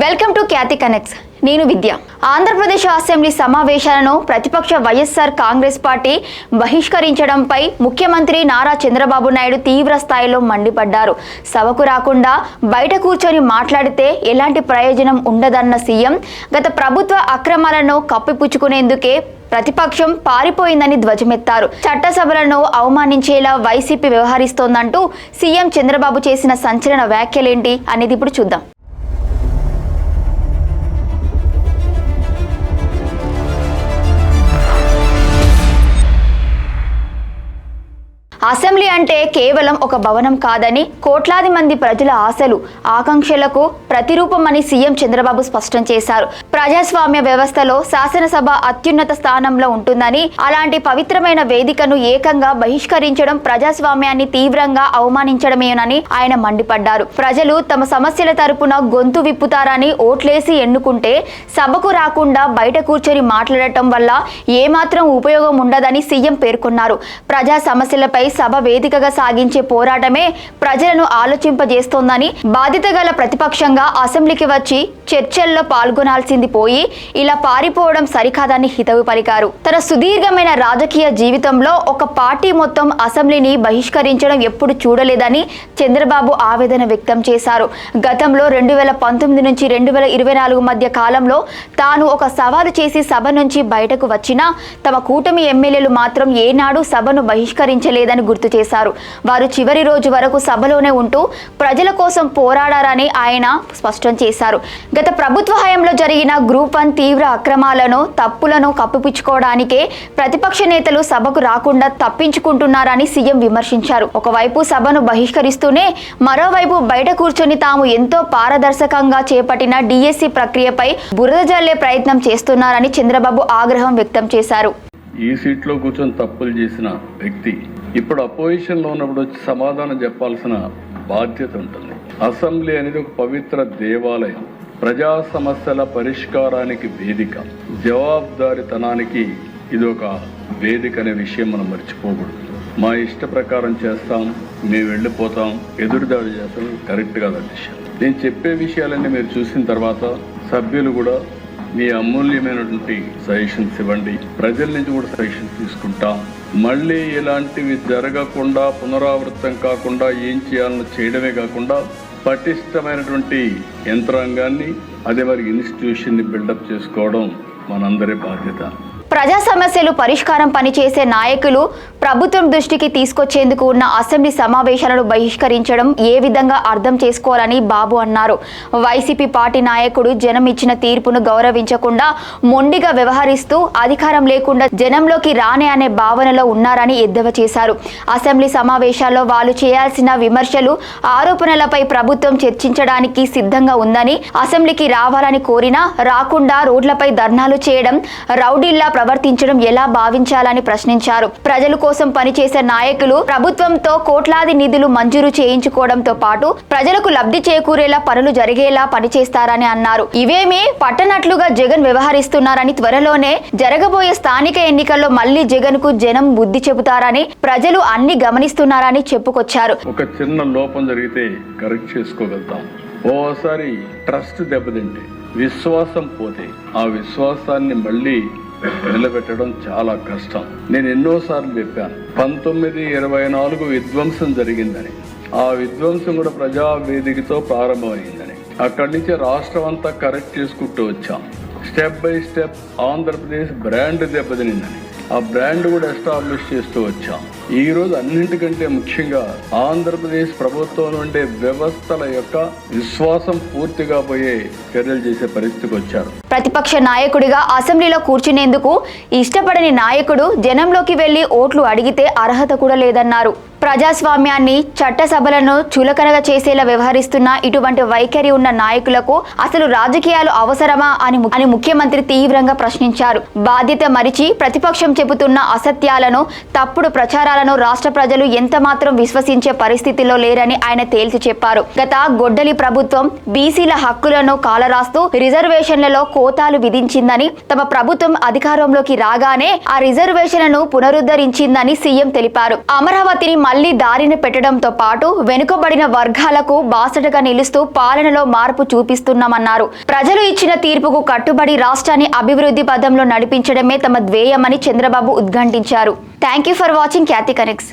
Welcome to Khyati connects. నేను విద్య. Andhra Pradesh assembly సమావేశాలను ప్రతిపక్ష వైఎస్ఆర్ కాంగ్రెస్ పార్టీ బహిష్కరించడంపై ముఖ్యమంత్రి నారా చంద్రబాబు నాయుడు తీవ్ర స్థాయిలో మండిపడ్డారు. సభకు రాకుండా బయట కూర్చొని మాట్లాడితే ఎలాంటి ప్రయోజనం ఉండదన్న సీఎం గత ప్రభుత్వ అక్రమాలను కప్పిపుచ్చుకునేందుకే ప్రతిపక్షం పారిపోయిందని ధ్వజమెత్తారు. చట్టసభలను అవమానించేలా వైసీపీ వ్యవహరిస్తోందంటూ సీఎం చంద్రబాబు చేసిన సంచలన వ్యాఖ్యలేంటి అనేది ఇప్పుడు చూద్దాం. అసెంబ్లీ అంటే కేవలం ఒక భవనం కాదని, కోట్లాది మంది ప్రజల ఆశలు ఆకాంక్షలకు ప్రతిరూపమని సీఎం చంద్రబాబు స్పష్టం చేశారు. ప్రజాస్వామ్య వ్యవస్థలో శాసనసభ అత్యున్నత స్థానంలో ఉంటుందని, అలాంటి పవిత్రమైన వేదికను ఏకంగా బహిష్కరించడం ప్రజాస్వామ్యాన్ని తీవ్రంగా అవమానించడమేనని ఆయన మండిపడ్డారు. ప్రజలు తమ సమస్యల తరపున గొంతు విప్పుతారని ఓట్లేసి ఎన్నుకుంటే సభకు రాకుండా బయట కూర్చొని మాట్లాడటం వల్ల ఏమాత్రం ఉపయోగం ఉండదని సీఎం పేర్కొన్నారు. ప్రజా సమస్యలపై సభ వేదికగా సాగించే పోరాటమే ప్రజలను ఆలోచింపజేస్తోందని, బాధ్యత గల ప్రతిపక్షంగా అసెంబ్లీకి వచ్చి చర్చల్లో పాల్గొనాల్సింది పోయి ఇలా పారిపోవడం సరికాదని హితవు పలికారు. తన సుదీర్ఘమైన రాజకీయ జీవితంలో ఒక పార్టీ మొత్తం అసెంబ్లీని బహిష్కరించడం ఎప్పుడు చూడలేదని చంద్రబాబు ఆవేదన వ్యక్తం చేశారు. గతంలో 2019 నుంచి 2024 మధ్య కాలంలో తాను ఒక సవాలు చేసి సభ నుంచి బయటకు వచ్చినా తమ కూటమి ఎమ్మెల్యేలు మాత్రం ఏనాడు సభను బహిష్కరించలేదని గుర్తు చేశారు. వారు చివరి రోజు వరకు సభలోనే ఉంటూ ప్రజల కోసం పోరాడారని ఆయన స్పష్టం చేశారు. గత ప్రభుత్వ హయాంలో జరిగిన గ్రూప్ 1 తీవ్ర అక్రమాలను, తప్పులను కప్పిపుచ్చుకోవడానికే ప్రతిపక్ష నేతలు సభకు రాకుండా తప్పించుకుంటున్నారని సీఎం విమర్శించారు. ఒకవైపు సభను బహిష్కరిస్తూనే మరోవైపు బయట కూర్చొని తాము ఎంతో పారదర్శకంగా చేపట్టిన డిఎస్సి ప్రక్రియపై బురద జల్లే ప్రయత్నం చేస్తున్నారని చంద్రబాబు ఆగ్రహం వ్యక్తం చేశారు. ఈ సీట్లో కూర్చొని తప్పులు చేసిన వ్యక్తి ఇప్పుడు అపోజిషన్లో ఉన్నప్పుడు వచ్చి సమాధానం చెప్పాల్సిన బాధ్యత ఉంటుంది. అసెంబ్లీ అనేది ఒక పవిత్ర దేవాలయం, ప్రజా సమస్యల పరిష్కారానికి వేదిక, జవాబుదారితనానికి ఇది ఒక వేదిక అనే విషయం మనం మర్చిపోకూడదు. మా ఇష్ట ప్రకారం చేస్తాం, మేము వెళ్ళిపోతాం, ఎదురుదాడి చేస్తాం, కరెక్ట్ కాదు విషయం. నేను చెప్పే విషయాలన్నీ మీరు చూసిన తర్వాత సభ్యులు కూడా మీ అమూల్యమైనటువంటి సజెషన్స్ ఇవ్వండి. ప్రజల నుంచి కూడా సజెషన్స్ తీసుకుంటాం. మళ్ళీ ఇలాంటివి జరగకుండా, పునరావృతం కాకుండా ఏం చేయాలని చేయడమే కాకుండా పటిష్టమైనటువంటి యంత్రాంగాన్ని, అదే మరి ఇన్స్టిట్యూషన్ని బిల్డప్ చేసుకోవడం మనందరి బాధ్యత. ప్రజా సమస్యలు పరిష్కారం పనిచేసే నాయకులు ప్రభుత్వం దృష్టికి తీసుకొచ్చేందుకు ఉన్న అసెంబ్లీ సమావేశాలను బహిష్కరించడం ఏ విధంగా అర్థం చేసుకోవాలని బాబు అన్నారు. వైసీపీ పార్టీ నాయకుడు జనం ఇచ్చిన తీర్పును గౌరవించకుండా మొండిగా వ్యవహరిస్తూ అధికారం లేకుండా జనంలోకి రానే అనే భావనలో ఉన్నారని ఎద్దేవా చేశారు. అసెంబ్లీ సమావేశాల్లో వాళ్ళు చేయాల్సిన విమర్శలు, ఆరోపణలపై ప్రభుత్వం చర్చించడానికి సిద్ధంగా ఉందని, అసెంబ్లీకి రావాలని కోరినా రాకుండా రోడ్లపై ధర్నాలు చేయడం, రౌడీల్లా ప్రవర్తించడం ఎలా భావించాలని ప్రశ్నించారు. ప్రజల కోసం పనిచేసే నాయకులు ప్రభుత్వంతో కోట్లాది నిధులు మంజూరు చేయించుకోవడంతో పాటు ప్రజలకు లబ్ధి చేకూరేలా పనులు జరిగేలా పనిచేస్తారని అన్నారు. ఇవేమీ పట్టనట్లుగా జగన్ వ్యవహరిస్తున్నారని, త్వరలోనే జరగబోయే స్థానిక ఎన్నికల్లో మళ్లీ జగన్ కు జనం బుద్ధి చెబుతారని, ప్రజలు అన్ని గమనిస్తున్నారని చెప్పుకొచ్చారు. ఒక చిన్న లోపం జరిగితే కరెక్ట్ చేసుకోగలుగుతాం. ఓసారి ట్రస్ట్ దెబ్బతింటే, విశ్వాసం పోతే ఆ విశ్వాసాన్ని మళ్ళీ నిలబెట్టడం చాలా కష్టం. నేను ఎన్నోసార్లు చెప్పాను, 1924 విధ్వంసం జరిగిందని. ఆ విధ్వంసం కూడా ప్రజావేదికతో ప్రారంభమైందని. అక్కడి నుంచి రాష్ట్రం అంతా కరెక్ట్ చేసుకుంటూ వచ్చాం. Step by step Andhra Pradesh brand దెబ్బతినిందని ఆ బ్రాండ్ కూడా ఎస్టాబ్లిష్ చేస్తూ వచ్చాం. ఈ రోజు అన్నింటికంటే ముఖ్యంగా ఆంధ్రప్రదేశ్ ప్రభుత్వం ఉండే వ్యవస్థల యొక్క విశ్వాసం పూర్తిగా పోయే చర్యలు చేసే పరిస్థితికి వచ్చారు. ప్రతిపక్ష నాయకుడిగా అసెంబ్లీలో కూర్చునేందుకు ఇష్టపడని నాయకుడు జనంలోకి వెళ్లి ఓట్లు అడిగితే అర్హత కూడా లేదన్నారు. ప్రజాస్వామ్యాన్ని, చట్టసభలను చులకనగా చేసేలా వ్యవహరిస్తున్న ఇటువంటి వైఖరి ఉన్న నాయకులకు అసలు రాజకీయాలు అవసరమా అని ముఖ్యమంత్రి తీవ్రంగా ప్రశ్నించారు. బాధ్యత మరిచి ప్రతిపక్షం చెబుతున్న అసత్యాలను, తప్పుడు ప్రచారాలను వాగ్దానాలను రాష్ట్ర ప్రజలు ఎంత మాత్రం విశ్వసించే పరిస్థితిలో లేరని ఆయన తేల్చి చెప్పారు. గత గొడ్డలి ప్రభుత్వం బీసీల హక్కులను కాలరాస్తూ రిజర్వేషన్లలో కోతాలు విధించిందని, తమ ప్రభుత్వం అధికారంలోకి రాగానే ఆ రిజర్వేషన్లను పునరుద్ధరించిందని సీఎం తెలిపారు. అమరావతిని మళ్లీ దారిన పెట్టడంతో పాటు వెనుకబడిన వర్గాలకు బాసటగా నిలుస్తూ పాలనలో మార్పు చూపిస్తున్నామన్నారు. ప్రజలు ఇచ్చిన తీర్పుకు కట్టుబడి రాష్ట్రాన్ని అభివృద్ధి పథంలో నడిపించడమే తమ ధ్యేయమని చంద్రబాబు ఉద్ఘాటించారు. Thank you for watching Khyati connects.